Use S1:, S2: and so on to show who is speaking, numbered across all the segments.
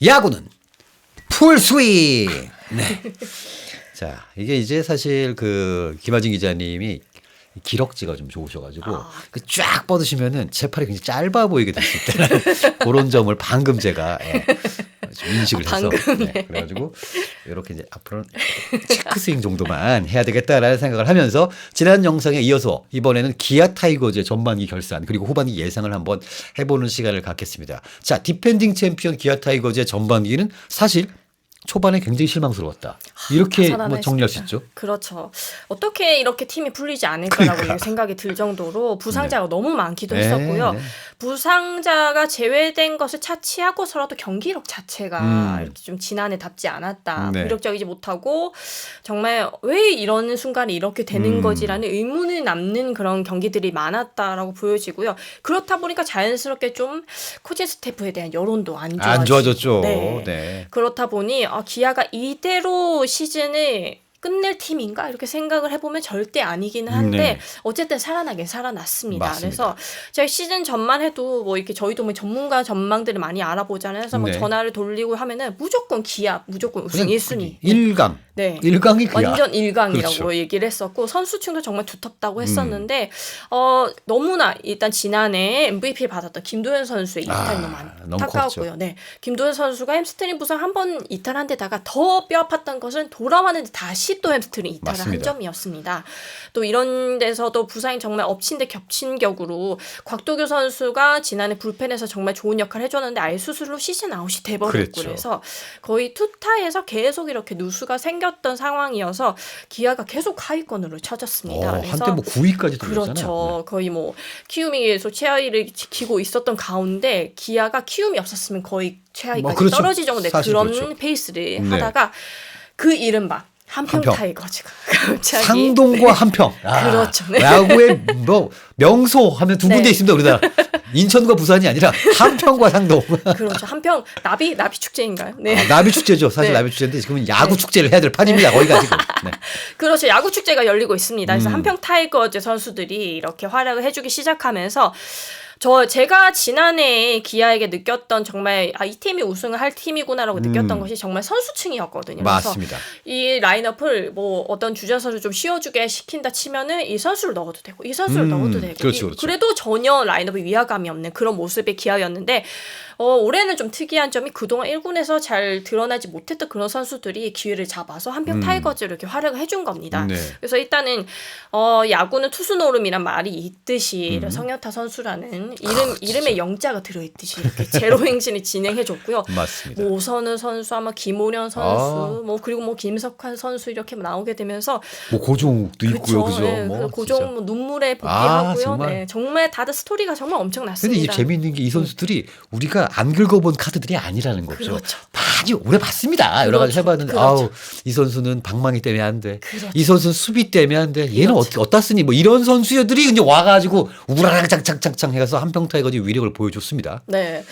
S1: 야구는 풀스윙. 네. 자, 이게 이제 사실 그 김하진 기자님이 기럭지가 좀 좋으셔가지고 쫙 뻗으시면은 제 팔이 굉장히 짧아 보이게 될 수 있다는 그런 점을 방금 제가 좀 인식을 해서 네, 그래가지고 이렇게 이제 앞으로는 체크스윙 정도만 해야 되겠다라는 생각을 하면서 지난 영상에 이어서 이번에는 기아 타이거즈의 전반기 결산 그리고 후반기 예상을 한번 해보는 시간을 갖겠습니다. 자, 디펜딩 챔피언 기아 타이거즈의 전반기는 사실 초반에 굉장히 실망스러웠다. 이렇게 뭐 정리할 수 있죠.
S2: 그렇죠. 어떻게 이렇게 팀이 풀리지 않을까라고
S1: 그러니까.
S2: 생각이 들 정도로 부상자가
S1: 네.
S2: 너무 많기도
S1: 네,
S2: 했었고요.
S1: 네.
S2: 부상자가 제외된 것을 차치하고서라도 경기력 자체가 이렇게 좀 지난해답지 않았다.
S1: 네.
S2: 공격적이지 못하고 정말 왜 이런 순간에 이렇게 되는 거지라는 의문이 남는 그런 경기들이 많았다라고 보여지고요. 그렇다 보니까 자연스럽게 좀 코칭 스태프에 대한 여론도 안
S1: 좋아졌죠.
S2: 네.
S1: 네.
S2: 그렇다 보니 기아가 이대로 시즌을 끝낼 팀인가 이렇게 생각을 해보면 절대 아니기는 한데
S1: 네.
S2: 어쨌든 살아나긴 살아났습니다.
S1: 맞습니다.
S2: 그래서 저희 시즌 전만 해도 뭐 이렇게 저희도 뭐 전문가 전망들을 많이 알아보잖아요. 그래서 뭐
S1: 네.
S2: 전화를 돌리고 하면은 무조건 기아, 무조건 우승 1순위.
S1: 1강.
S2: 네.
S1: 1강이 기아.
S2: 완전 1강이라고
S1: 그렇죠.
S2: 얘기를 했었고 선수층도 정말 두텁다고 했었는데 너무나 일단 지난해 MVP를 받았던 김도현 선수의 이탈이 너무
S1: 너무
S2: 안타까웠고요. 네. 김도현 선수가 햄스트링 부상 한 번 이탈한 데다가 더 뼈 아팠던 것은 돌아왔는데 다시 또 햄스트링 이탈을
S1: 맞습니다.
S2: 한 점이었습니다. 또 이런 데서도 부상이 정말 엎친 데 겹친 격으로 곽도규 선수가 지난해 불펜에서 정말 좋은 역할을 해줬는데 아예 수술로 시즌 아웃이 돼버렸고
S1: 그랬죠.
S2: 그래서 거의 투타에서 계속 이렇게 누수가 생겼던 상황이어서 기아가 계속 하위권으로 쳐졌습니다. 그래서
S1: 한때 뭐 9위까지 들었잖아요.
S2: 그렇죠. 거의 뭐 키움이 계속 최하위를 지키고 있었던 가운데 기아가 키움이 없었으면 거의 최하위까지
S1: 그렇죠.
S2: 떨어질 정도의
S1: 사실
S2: 그런
S1: 그렇죠.
S2: 페이스를
S1: 네.
S2: 하다가 그 이른바 한평
S1: 한평.
S2: 타이거즈가 갑자기
S1: 상동과 한평.
S2: 그렇죠. 네.
S1: 야구의 뭐 명소 하면 두 군데
S2: 네.
S1: 있습니다. 우리나라. 인천과 부산이 아니라 한평과 상동.
S2: 그렇죠. 한평 나비 축제인가요? 네.
S1: 나비 축제죠. 사실
S2: 네.
S1: 나비 축제인데 지금은 야구 축제를 해야 될 판입니다. 거기가 지금. 네.
S2: 그렇죠. 야구 축제가 열리고 있습니다. 그래서 한평 타이거즈 선수들이 이렇게 활약을 해주기 시작하면서 제가 지난해 기아에게 느꼈던 정말 이 팀이 우승을 할 팀이구나라고 느꼈던 것이 정말 선수층이었거든요.
S1: 맞습니다.
S2: 그래서 이 라인업을 뭐 어떤 주전 선수 좀 쉬어주게 시킨다 치면은 이 선수를 넣어도 되고 이 선수를 넣어도 되고
S1: 그렇죠, 그렇죠.
S2: 그래도 전혀 라인업에 위화감이 없는 그런 모습의 기아였는데 올해는 좀 특이한 점이 그동안 1군에서 잘 드러나지 못했던 그런 선수들이 기회를 잡아서 한평 타이거즈를 이렇게 활약을 해준 겁니다.
S1: 네.
S2: 그래서 일단은 야구는 투수 노름이란 말이 있듯이 성현타 선수라는 이름에 영자가 들어있듯이 이렇게 제로 행진을 진행해줬고요.
S1: 맞습니다.
S2: 뭐 오선우 선수, 아마 김호련 선수, 뭐 그리고 뭐 김석환 선수 이렇게 나오게 되면서
S1: 뭐 고종욱도 있고요, 그죠?
S2: 네,
S1: 뭐
S2: 고종 뭐 눈물에 복귀하고요.
S1: 정말.
S2: 네, 정말 다들 스토리가 정말
S1: 근데
S2: 엄청났습니다.
S1: 이 재미있는 게 이 선수들이 우리가 안 긁어본 카드들이 아니라는 거죠.
S2: 그렇죠.
S1: 많이 오래 봤습니다. 여러 가지
S2: 그렇죠.
S1: 해봤는데
S2: 그렇죠.
S1: 이 선수는 방망이 때문에 안 돼.
S2: 그렇죠.
S1: 이 선수는 수비 때문에 안 돼. 얘는
S2: 그렇죠.
S1: 어디다 쓰니? 뭐 이런 선수들이 이제 와가지고 우라랑 짱짱짱짱 해서 한평타이거즈 위력을 보여줬습니다.
S2: 네.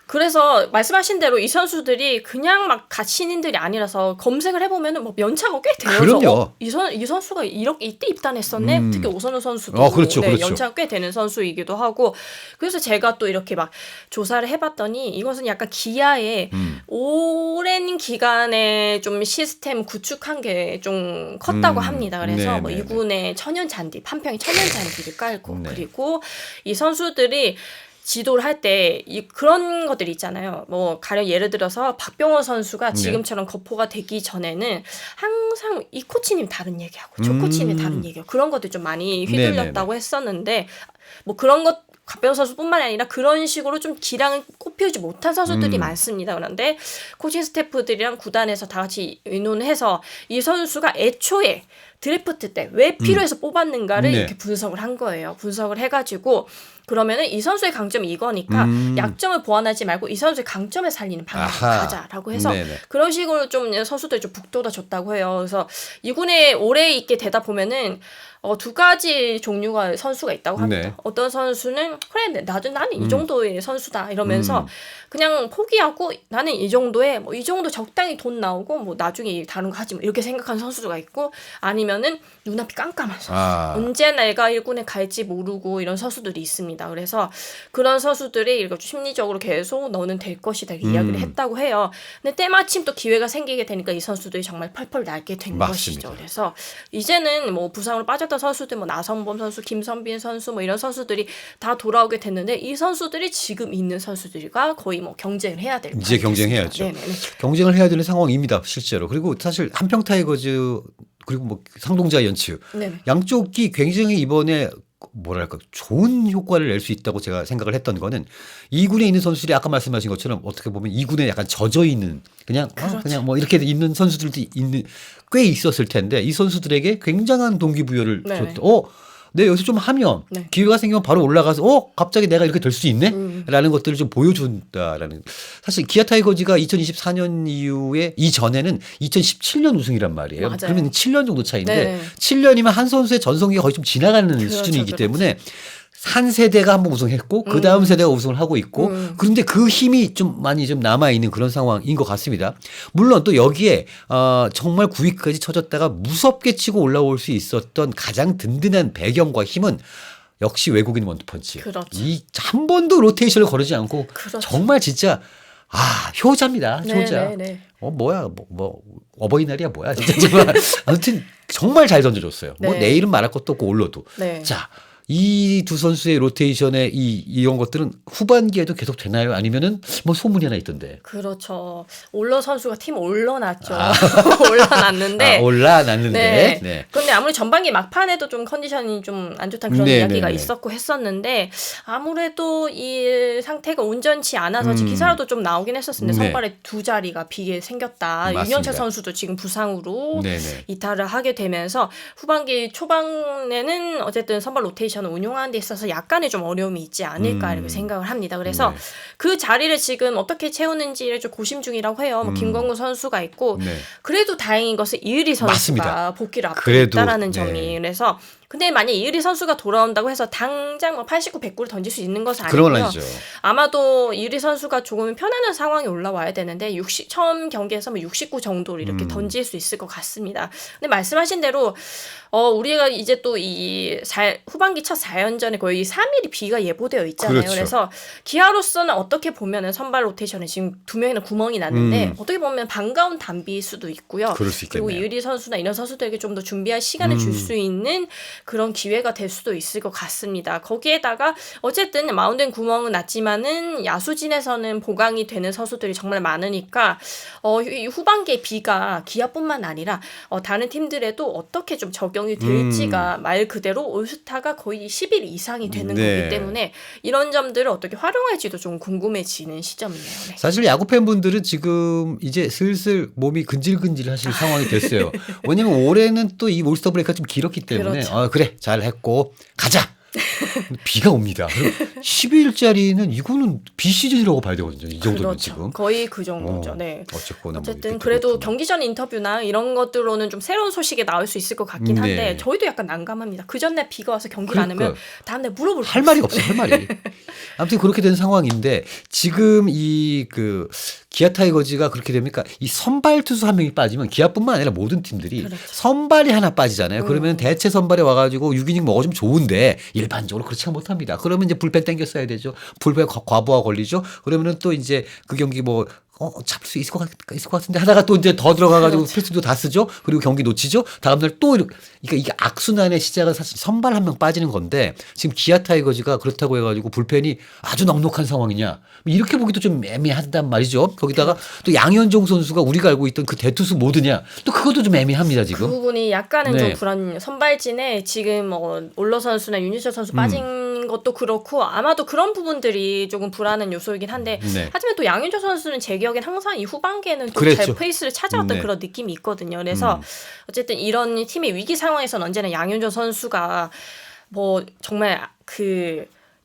S2: 그래서 말씀하신 대로 이 선수들이 그냥 막 신인들이 아니라서 검색을 해보면은 뭐 연차가 꽤 돼요.
S1: 그럼요.
S2: 이 선수가 이때 입단했었네. 특히 오선우 선수도
S1: 그렇죠, 그렇죠.
S2: 연차가 꽤 되는 선수이기도 하고. 그래서 제가 또 이렇게 막 조사를 해봤더니 이것은 약간 기아의 오랜 기간에 좀 시스템 구축한 게 좀 컸다고 합니다. 그래서 뭐
S1: 네네네.
S2: 2군에 한평에 천연 잔디를 깔고
S1: 네.
S2: 그리고 이 선수들이 지도를 할 때 그런 것들이 있잖아요. 뭐 가령 예를 들어서 박병호 선수가 지금처럼 거포가 되기 전에는 항상 이 코치님 다른 얘기하고 저 코치님 다른 얘기하고 그런 것들 좀 많이 휘둘렸다고 했었는데 뭐 그런 것 박병호 선수뿐만 아니라 그런 식으로 좀 기량을 꼽히지 못한 선수들이 많습니다. 그런데 코칭 스태프들이랑 구단에서 다 같이 의논해서 이 선수가 애초에 드래프트 때 왜 필요해서 뽑았는가를
S1: 네.
S2: 이렇게 분석을 한 거예요. 분석을 해가지고 그러면은 이 선수의 강점이 이거니까 약점을 보완하지 말고 이 선수의 강점을 살리는 방향으로
S1: 아하.
S2: 가자라고 해서
S1: 네네.
S2: 그런 식으로 좀 선수들이 좀 북돋아줬다고 해요. 그래서 2군에 오래 있게 되다 보면은 두 가지 종류가 선수가 있다고 합니다.
S1: 네.
S2: 어떤 선수는 그래 나는 이 정도의 선수다 이러면서 그냥 포기하고 나는 이 정도에 뭐 이 정도 적당히 돈 나오고 뭐 나중에 다른 거 하지 뭐 이렇게 생각하는 선수가 있고 아니면은 눈앞이 깜깜한 선수. 언제 내가 1군에 갈지 모르고 이런 선수들이 있습니다. 있습니다. 그래서 그런 선수들이 이렇게 심리적으로 계속 너는 될 것이다 이야기를 했다고 해요. 근데 때마침 또 기회가 생기게 되니까 이 선수들이 정말 펄펄 날게 된
S1: 맞습니다.
S2: 것이죠. 그래서 이제는 뭐 부상으로 빠졌던 선수들, 뭐 나성범 선수, 김선빈 선수, 뭐 이런 선수들이 다 돌아오게 됐는데 이 선수들이 지금 있는 선수들과 거의 뭐 경쟁을 해야 될
S1: 이제
S2: 판이
S1: 경쟁해야죠.
S2: 됐습니다. 네네.
S1: 경쟁을 해야 되는 상황입니다. 실제로. 그리고 사실 한평 타이거즈 그리고 뭐 상동자 연츠
S2: 네네.
S1: 양쪽이 굉장히 이번에 뭐랄까 좋은 효과를 낼 수 있다고 제가 생각을 했던 거는 2군에 있는 선수들이 아까 말씀하신 것처럼 어떻게 보면 2군에 약간 젖어 있는 그냥 그냥 뭐 이렇게 있는 선수들도 있는 꽤 있었을 텐데 이 선수들에게 굉장한 동기부여를
S2: 네네.
S1: 줬다. 내 여기서 좀 하면
S2: 네.
S1: 기회가 생기면 바로 올라가서 갑자기 내가 이렇게 될 수 있네? 라는 것들을 좀 보여준다라는. 사실 기아 타이거즈가 2024년 이후에 이전에는 2017년 우승이란 말이에요.
S2: 맞아요.
S1: 그러면 7년 정도 차이인데
S2: 네.
S1: 7년이면 한 선수의 전성기가 거의 좀 지나가는
S2: 그렇죠,
S1: 수준이기
S2: 그렇죠.
S1: 때문에 한 세대가 한번 우승했고 그 다음 세대가 우승을 하고 있고 그런데 그 힘이 좀 많이 좀 남아있는 그런 상황인 것 같습니다. 물론 또 여기에 정말 9위까지 쳐졌다가 무섭게 치고 올라올 수 있었던 가장 든든한 배경과 힘은 역시 외국인 원투펀치.
S2: 그렇죠.
S1: 이 한 번도 로테이션을 거르지 않고
S2: 그렇죠.
S1: 정말 진짜 효자입니다. 효자.
S2: 네네네.
S1: 뭐야 뭐 어버이날이야 뭐야 진짜 정말 아무튼 정말 잘 던져줬어요. 뭐
S2: 네.
S1: 내일은 말할 것도 없고 올로도.
S2: 네.
S1: 자. 이 두 선수의 로테이션의 이런 것들은 후반기에도 계속 되나요? 아니면은 뭐 소문이 하나 있던데.
S2: 그렇죠. 올러 선수가 팀 올려놨죠. 올려놨는데.
S1: 올라놨는데.
S2: 네.
S1: 네.
S2: 그런데 아무리 전반기 막판에도 좀 컨디션이 좀 안 좋다는 그런
S1: 네,
S2: 이야기가
S1: 네, 네.
S2: 있었고 했었는데 아무래도 이 상태가 온전치 않아서 지금 기사로도 좀 나오긴 했었는데
S1: 네.
S2: 선발에 두 자리가 비게 생겼다.
S1: 맞습니다.
S2: 윤현철 선수도 지금 부상으로
S1: 네네.
S2: 이탈을 하게 되면서 후반기 초반에는 어쨌든 선발 로테이션을 운용하는 데 있어서 약간의 좀 어려움이 있지 않을까 이렇게 생각을 합니다. 그래서
S1: 네.
S2: 그 자리를 지금 어떻게 채우는지를 좀 고심 중이라고 해요. 뭐 김광구 선수가 있고
S1: 네.
S2: 그래도 다행인 것은 이의리 선수가
S1: 맞습니다.
S2: 복귀를 앞두고
S1: 그래도,
S2: 있다라는
S1: 네.
S2: 점이 그래서 근데 만약 이의리 선수가 돌아온다고 해서 당장 뭐 89, 100구를 던질 수 있는 것은
S1: 그런 건
S2: 아니고요.
S1: 아니죠.
S2: 아마도 이의리 선수가 조금 편안한 상황이 올라와야 되는데 처음 경기에서 뭐 69 정도를 이렇게 던질 수 있을 것 같습니다. 근데 말씀하신 대로 우리가 이제 또 이 후반기 첫 4연전에 거의 3일이 비가 예보되어 있잖아요.
S1: 그렇죠.
S2: 그래서 기아로서는 어떻게 보면은 선발 로테이션에 지금 두 명이나 구멍이 났는데 어떻게 보면 반가운 단비일 수도 있고요.
S1: 그럴 수 있겠네요.
S2: 그리고 이의리 선수나 이런 선수들에게 좀 더 준비할 시간을 줄 수 있는 그런 기회가 될 수도 있을 것 같습니다. 거기에다가 어쨌든 마운드엔 구멍은 났지만은 야수진에서는 보강이 되는 선수들이 정말 많으니까 이 후반기에 비가 기아뿐만 아니라 다른 팀들에도 어떻게 좀 적용이 될지가 말 그대로 올스타가 거의 10일 이상이 되는
S1: 네.
S2: 거기 때문에 이런 점들을 어떻게 활용할지도 좀 궁금해지는 시점이네요. 네.
S1: 사실 야구 팬분들은 지금 이제 슬슬 몸이 근질근질하실 상황이 됐어요. 왜냐면 올해는 또 이 올스타 브레이크가 좀 길었기 때문에
S2: 그렇죠.
S1: 그래 잘했고 가자. 비가 옵니다. 12일짜리는 이거는 비시즌이라고 봐야 되거든요. 이 정도면
S2: 그렇죠.
S1: 지금.
S2: 거의 그 정도죠. 네.
S1: 어쨌거나
S2: 어쨌든
S1: 뭐
S2: 그래도
S1: 그렇구나.
S2: 경기 전 인터뷰나 이런 것들로는 좀 새로운 소식이 나올 수 있을 것 같긴 한데
S1: 네.
S2: 저희도 약간 난감합니다. 그 전날 비가 와서 경기를 안 하면
S1: 그러니까요.
S2: 다음날 물어볼
S1: 할 말이 없어, 할 말이. 아무튼 그렇게 된 상황인데 지금 이 기아 타이거즈가 그렇게 됩니까? 이 선발 투수 한 명이 빠지면 기아뿐만 아니라 모든 팀들이
S2: 그렇죠.
S1: 선발이 하나 빠지잖아요. 그러면 대체 선발에 와가지고 6이닝 먹어주면 좋은데 일반적으로 그렇지 못합니다. 그러면 이제 불펜 땡겨 써야 되죠. 불펜 과부하 걸리죠. 그러면은 또 이제 그 경기 잡을 수 있을 것 같은데 하다가 또 이제 더 들어가가지고
S2: 그렇죠.
S1: 필수도 다 쓰죠. 그리고 경기 놓치죠. 다음날 또 이렇게 이게 악순환의 시작은 사실 선발 한 명 빠지는 건데 지금 기아 타이거즈가 그렇다고 해가지고 불펜이 아주 넉넉한 상황이냐 이렇게 보기도 좀 애매하단 말이죠. 거기다가 또 양현종 선수가 우리가 알고 있던 그 대투수 모드냐 또 그것도 좀 애매합니다 지금.
S2: 그 부분이 약간은
S1: 네.
S2: 좀 불안. 선발진에 지금 올러 선수나 윤희철 선수 빠진 것도 그렇고 아마도 그런 부분들이 조금 불안한 요소이긴 한데
S1: 네.
S2: 하지만 또 양현종 선수는 제 기억엔 항상 이 후반기에는 또
S1: 그랬죠.
S2: 잘 페이스를 찾아왔던
S1: 네.
S2: 그런 느낌이 있거든요. 그래서 어쨌든 이런 팀의 위기 상황에서는 언제나 양현종 선수가 뭐 정말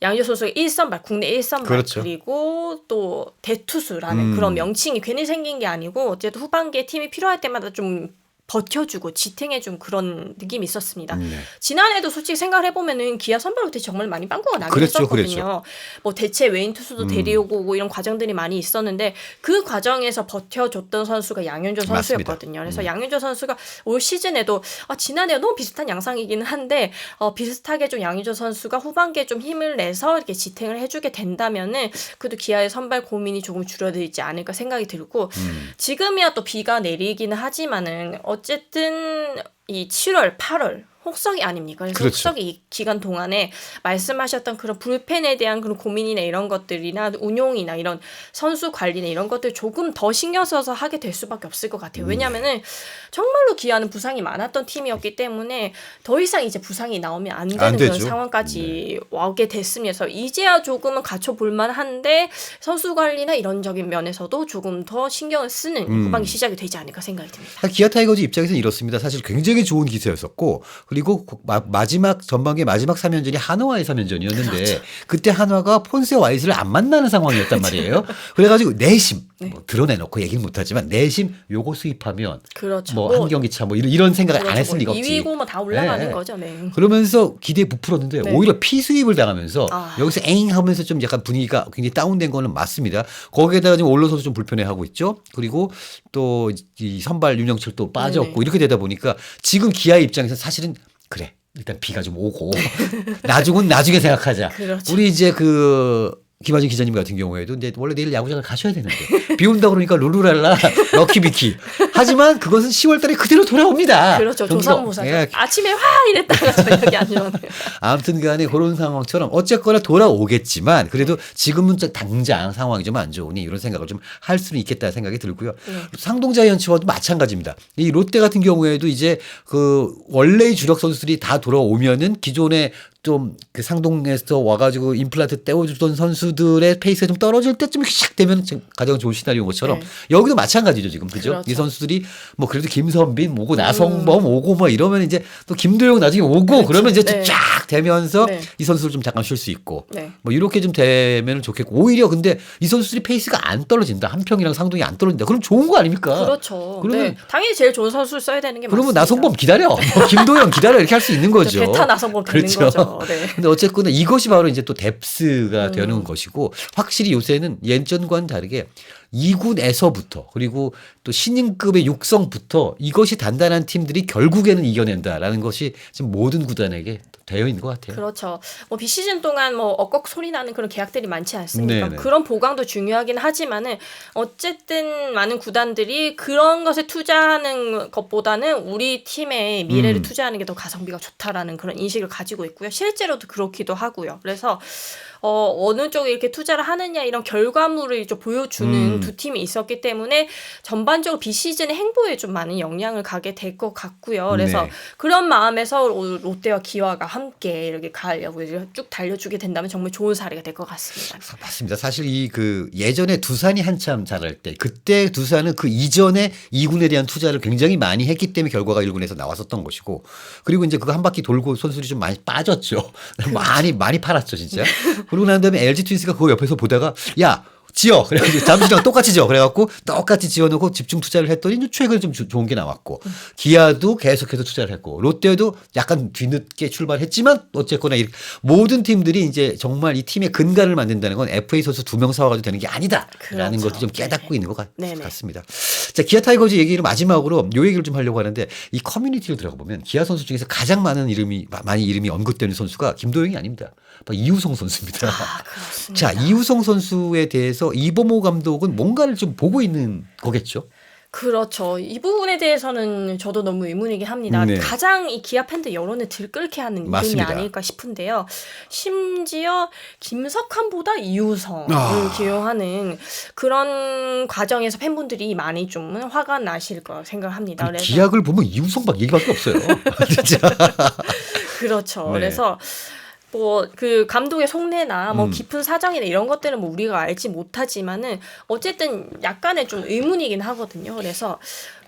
S2: 양현종 선수가 1선발, 국내 1선발
S1: 그렇죠.
S2: 그리고 또 대투수라는 그런 명칭이 괜히 생긴 게 아니고 어쨌든 후반기에 팀이 필요할 때마다 좀 버텨주고 지탱해준 그런 느낌이 있었습니다.
S1: 네.
S2: 지난해도 솔직히 생각을 해보면은 기아 선발부터 정말 많이 빵꾸가 나긴
S1: 그랬죠,
S2: 했었거든요.
S1: 그랬죠.
S2: 뭐 대체 외인 투수도 데리오고 오고 이런 과정들이 많이 있었는데 그 과정에서 버텨줬던 선수가 양현조
S1: 맞습니다.
S2: 선수였거든요. 그래서 양현조 선수가 올 시즌에도 지난해 너무 비슷한 양상이기는 한데 비슷하게 좀 양현조 선수가 후반기에 좀 힘을 내서 이렇게 지탱을 해주게 된다면은 그래도 기아의 선발 고민이 조금 줄어들지 않을까 생각이 들고 지금이야 또 비가 내리기는 하지만은 어쨌든 이 7월, 8월 혹성이 아닙니까? 그래서
S1: 그렇죠.
S2: 혹성이 이 기간 동안에 말씀하셨던 그런 불펜에 대한 그런 고민이나 이런 것들이나 운용이나 이런 선수 관리나 이런 것들 조금 더 신경 써서 하게 될 수밖에 없을 것 같아요. 왜냐하면은 정말로 기아는 부상이 많았던 팀이었기 때문에 더 이상 이제 부상이 나오면 안 되는
S1: 안
S2: 그런
S1: 되죠.
S2: 상황까지 오게 됐으면서 이제야 조금은 갖춰볼 만한데 선수 관리나 이런적인 면에서도 조금 더 신경을 쓰는 후반기 시작이 되지 않을까 생각이 듭니다.
S1: 기아 타이거즈 입장에서는 이렇습니다. 사실 굉장히 좋은 기세였었고 그리고 마지막 전반기 마지막 3연전이 한화와의 3연전이었는데
S2: 그렇죠.
S1: 그때 한화가 폰세 와이즈를 안 만나는 상황이었단 말이에요. 그래가지고 내심
S2: 네.
S1: 뭐 드러내놓고 얘기는 못하지만 내심 요거 수입하면
S2: 그렇죠.
S1: 뭐 한 경기 차 뭐 이런 생각을 안
S2: 그렇죠.
S1: 했을 리가 없지.
S2: 2위고 뭐 다 올라가는
S1: 네.
S2: 거죠. 네.
S1: 그러면서 기대에 부풀었는데
S2: 네.
S1: 오히려 피수입을 당하면서
S2: 아.
S1: 여기서 엥 하면서 좀 약간 분위기가 굉장히 다운된 거는 맞습니다. 거기에다가 지금 올로 선수 좀 불편해하고 있죠. 그리고 또 이 선발 윤영철 또 빠졌고
S2: 네네.
S1: 이렇게 되다 보니까 지금 기아 입장에서 사실은 그래 일단 비가 좀 오고 나중은 나중에 생각하자.
S2: 그렇죠.
S1: 우리 이제 김하진 기자님 같은 경우에도 이제 원래 내일 야구장을 가셔야 되는데 비 온다 그러니까 룰루랄라 럭키비키. 하지만 그것은 10월 달에 그대로 돌아옵니다.
S2: 그렇죠.
S1: 경기가.
S2: 조상모사.
S1: 예,
S2: 아침에 와 이랬다가 저녁이 안 일어나요.
S1: 아무튼 간에 그런 상황처럼 어쨌거나 돌아오겠지만 그래도 지금은 당장 상황이 좀 안 좋으니 이런 생각을 좀 할 수는 있겠다 생각이 들고요. 상동 자이언츠와도 마찬가지입니다. 이 롯데 같은 경우에도 이제 원래의 주력 선수들이 다 돌아오면은 기존에 좀 그 상동에서 와가지고 임플란트 떼어주던 선수들의 페이스가 좀 떨어질 때쯤 샥 되면 가장 좋은 시나리오인 것처럼
S2: 네.
S1: 여기도 마찬가지죠 지금 그죠?
S2: 그렇죠.
S1: 이 선수들이 뭐 그래도 김선빈 오고 나성범 오고 뭐 이러면 이제 또 김도영 나중에 오고
S2: 그렇죠.
S1: 그러면 이제
S2: 네.
S1: 쫙 되면서
S2: 네.
S1: 이 선수를 좀 잠깐 쉴 수 있고
S2: 네.
S1: 뭐 이렇게 좀 되면 좋겠고 오히려 근데 이 선수들이 페이스가 안 떨어진다 한평이랑 상동이 안 떨어진다 그럼 좋은 거 아닙니까?
S2: 그렇죠.
S1: 그러면
S2: 네. 당연히 제일 좋은 선수를 써야 되는 게
S1: 그러면
S2: 맞습니다.
S1: 나성범 기다려 뭐 김도영 기다려 이렇게 할 수 있는 거죠.
S2: 베타 나성범 되는
S1: 그렇죠.
S2: 거죠. 네.
S1: 근데 어쨌거나 이것이 바로 이제 또 뎁스가 되는 것이고 확실히 요새는 예전과는 다르게 2군에서부터 그리고 또 신인급의 육성부터 이것이 단단한 팀들이 결국에는 이겨낸다라는 것이 지금 모든 구단에게 되어 있는 것 같아요.
S2: 그렇죠. 뭐 비시즌 동안 뭐 억걱 소리 나는 그런 계약들이 많지 않습니까?
S1: 네네.
S2: 그런 보강도 중요하긴 하지만은 어쨌든 많은 구단들이 그런 것에 투자하는 것보다는 우리 팀의 미래를 투자하는 게 더 가성비가 좋다라는 그런 인식을 가지고 있고요. 실제로도 그렇기도 하고요. 그래서 어느 쪽에 이렇게 투자를 하느냐 이런 결과물을 좀 보여주는 두 팀이 있었기 때문에 전반적으로 비시즌의 행보에 좀 많은 영향을 가게 될 것 같고요. 그래서
S1: 네.
S2: 그런 마음에서 롯데와 기아가 함께 이렇게 가려고 쭉 달려주게 된다면 정말 좋은 사례가 될 것 같습니다.
S1: 맞습니다. 사실 예전에 두산이 한참 잘할 때 그때 두산은 그 이전에 2군에 대한 투자를 굉장히 많이 했기 때문에 결과가 1군에서 나왔었던 것이고 그리고 이제 그거 한 바퀴 돌고 선수들이 좀 많이 빠졌죠. 많이 팔았죠 진짜. 그러고 난 다음에 LG 트윈스가 그거 옆에서 보다가 야 지어. 그래가지고 잠시랑 똑같이 지어. 그래갖고 똑같이 지어놓고 집중 투자를 했더니 최근에 좀 좋은 게 나왔고 기아도 계속해서 투자를 했고 롯데도 약간 뒤늦게 출발했지만 어쨌거나 모든 팀들이 이제 정말 이 팀의 근간을 만든다는 건 FA 선수 2명 사와가지고 되는 게 아니다라는
S2: 그렇죠.
S1: 것도 좀 깨닫고 있는 것
S2: 네네.
S1: 같습니다. 자 기아 타이거즈 얘기를 마지막으로 요 얘기를 좀 하려고 하는데 이 커뮤니티로 들어가 보면 기아 선수 중에서 가장 많이 이름이 언급되는 선수가 김도영이 아닙니다. 이우성 선수입니다.
S2: 아, 그렇습니다.
S1: 자, 이우성 선수에 대해서 이범호 감독은 뭔가를 좀 보고 있는 거겠죠?
S2: 그렇죠. 이 부분에 대해서는 저도 너무 의문이긴 합니다.
S1: 네.
S2: 가장 이 기아 팬들 여론을 들끓게 하는 이름이
S1: 맞습니다.
S2: 아닐까 싶은데요. 심지어 김석환보다 이우성을 기용하는 그런 과정에서 팬분들이 많이 좀 화가 나실 거 생각합니다. 그래서
S1: 기약을 보면 이우성밖 얘기밖에 없어요. 진짜.
S2: 그렇죠.
S1: 네.
S2: 그래서 뭐 그 감독의 속내나 뭐 깊은 사정이나 이런 것들은 뭐 우리가 알지 못하지만은 어쨌든 약간의 좀 의문이긴 하거든요. 그래서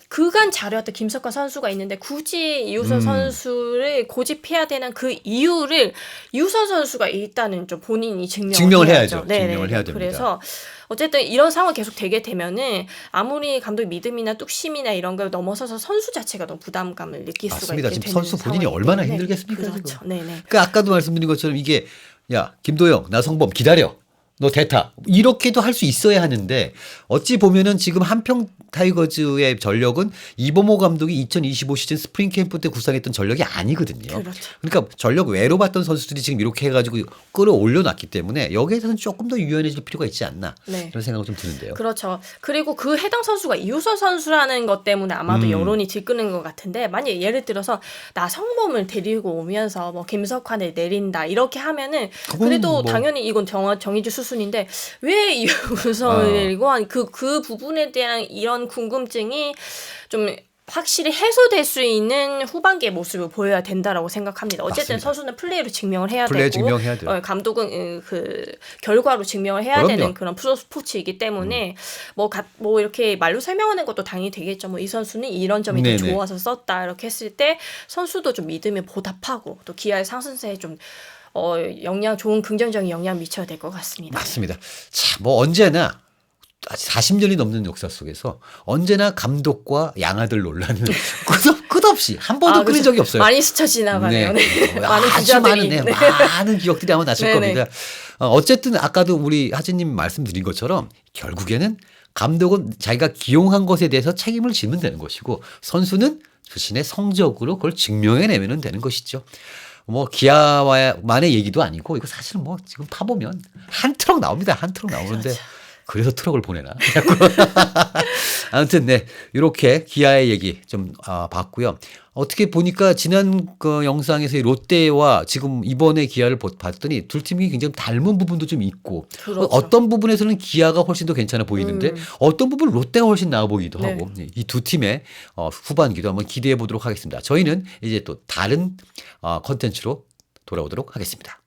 S2: 그간 잘해왔던 김석환 선수가 있는데 굳이 이우선 선수를 고집해야 되는 그 이유를 이우선 선수가 일단은 좀 본인이
S1: 증명을 해야죠.
S2: 네네.
S1: 증명을 해야 됩니다.
S2: 그래서 어쨌든 이런 상황 계속 되게 되면은 아무리 감독 믿음이나 뚝심이나 이런 걸 넘어서서 선수 자체가 너무 부담감을 느낄 수가
S1: 맞습니다.
S2: 있게
S1: 지금
S2: 되는
S1: 선수 본인이 얼마나 힘들겠습니까?
S2: 그렇죠.
S1: 지금.
S2: 네네.
S1: 그러니까 아까도 말씀드린 것처럼 이게 야 김도영, 나성범 기다려. 너 대타 이렇게도 할 수 있어야 하는데 어찌 보면은 지금 한평 타이거즈의 전력은 이범호 감독이 2025 시즌 스프링 캠프 때 구상했던 전력이 아니거든요.
S2: 그렇죠.
S1: 그러니까 전력 외로 봤던 선수들이 지금 이렇게 해가지고 끌어올려 놨기 때문에 여기에서는 조금 더 유연해질 필요가 있지 않나
S2: 네.
S1: 그런 생각이 좀 드는데요.
S2: 그렇죠. 그리고 그 해당 선수가 이우선 선수라는 것 때문에 아마도 여론이 들끓는 것 같은데 만약 예를 들어서 나성범을 데리고 오면서 뭐 김석환을 내린다 이렇게 하면은 그래도
S1: 뭐
S2: 당연히 이건 정의주 수순인데 왜 이우선을 내리고 그 부분에 대한 이런 궁금증이 좀 확실히 해소될 수 있는 후반기의 모습을 보여야 된다라고 생각합니다. 어쨌든
S1: 맞습니다.
S2: 선수는 플레이로 증명을 해야
S1: 플레이
S2: 되고
S1: 증명해야 돼요.
S2: 감독은 그 결과로 증명을 해야
S1: 그럼요.
S2: 되는 그런 프로 스포츠이기 때문에 뭐 이렇게 말로 설명하는 것도 당연히 되겠죠. 뭐 이 선수는 이런 점이 더
S1: 네네.
S2: 좋아서 썼다 이렇게 했을 때 선수도 좀 믿음에 보답하고 또 기아의 상승세에 좀 좋은 긍정적인 영향 미쳐야 될 것 같습니다.
S1: 맞습니다. 자, 뭐 언제나 40년이 넘는 역사 속에서 언제나 감독과 양아들 논란은 끝없이 한 번도 끊인
S2: 그렇죠.
S1: 적이 없어요.
S2: 많이 스쳐 지나가네요. 네. 많은
S1: 아주
S2: 기자들이.
S1: 많은, 많은 기억들이 아마 나실
S2: 네네.
S1: 겁니다. 어쨌든 아까도 우리 하진님 말씀드린 것처럼 결국에는 감독은 자기가 기용한 것에 대해서 책임을 지면 되는 것이고 선수는 자신의 성적으로 그걸 증명해내면 되는 것이죠. 뭐 기아와만의 얘기도 아니고 이거 사실은 뭐 지금 파보면 한 트럭 나옵니다. 한 트럭 나오는데 그래서 트럭을 보내나? 아무튼 네 이렇게 기아의 얘기 좀 봤고요. 어떻게 보니까 지난 그 영상에서 롯데와 지금 이번에 기아를 봤더니 둘 팀이 굉장히 닮은 부분도 좀 있고
S2: 그렇죠.
S1: 어떤 부분에서는 기아가 훨씬 더 괜찮아 보이는데 어떤 부분은 롯데가 훨씬 나아 보이기도
S2: 네.
S1: 하고 이 두 팀의 후반기도 한번 기대해 보도록 하겠습니다. 저희는 이제 또 다른 컨텐츠로 돌아오도록 하겠습니다.